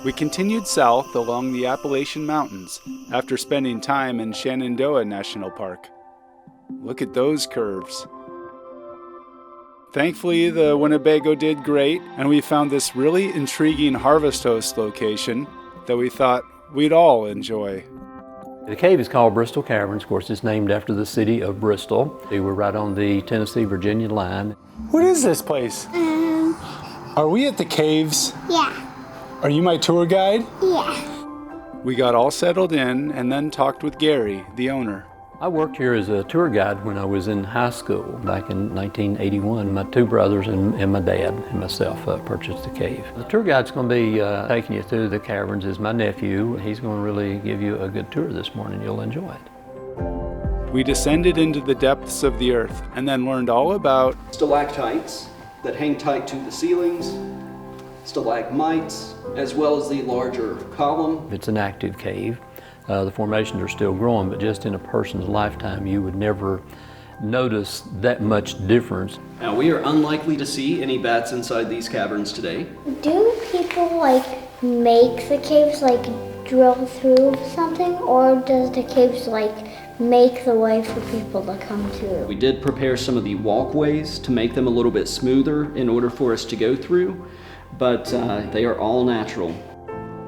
We continued south along the Appalachian Mountains after spending time in Shenandoah National Park. Look at those curves. Thankfully, the Winnebago did great, and we found this really intriguing harvest host location that we thought we'd all enjoy. The cave is called Bristol Caverns. Of course, it's named after the city of Bristol. We were right on the Tennessee-Virginia line. What is this place? Are we at the caves? Yeah. Are you my tour guide? Yeah. We got all settled in and then talked with Gary, the owner. I worked here as a tour guide when I was in high school back in 1981. My two brothers and my dad and myself purchased the cave. The tour guide's going to be taking you through the caverns is my nephew. He's going to really give you a good tour this morning. You'll enjoy it. We descended into the depths of the earth and then learned all about stalactites that hang tight to the ceilings, stalagmites, as well as the larger column. It's an active cave. The formations are still growing, but just in a person's lifetime, you would never notice that much difference. Now, we are unlikely to see any bats inside these caverns today. Do people make the caves drill through something, or does the caves make the way for people to come through? We did prepare some of the walkways to make them a little bit smoother in order for us to go through, but they are all natural.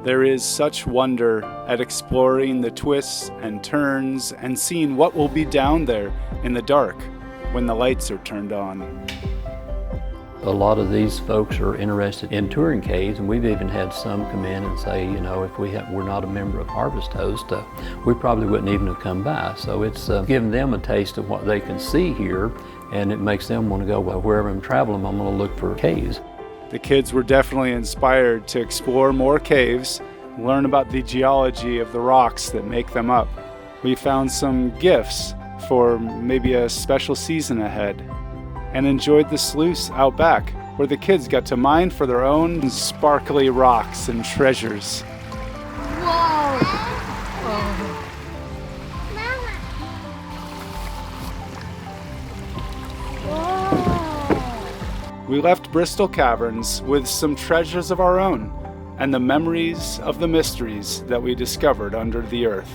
There is such wonder at exploring the twists and turns and seeing what will be down there in the dark when the lights are turned on. A lot of these folks are interested in touring caves, and we've even had some come in and say, you know, if we're not a member of Harvest Host, we probably wouldn't even have come by. So it's giving them a taste of what they can see here, and it makes them want to go, well, wherever I'm traveling, I'm going to look for caves. The kids were definitely inspired to explore more caves, learn about the geology of the rocks that make them up. We found some gifts for maybe a special season ahead, and enjoyed the sluice out back, where the kids got to mine for their own sparkly rocks and treasures. Whoa! We left Bristol Caverns with some treasures of our own and the memories of the mysteries that we discovered under the earth.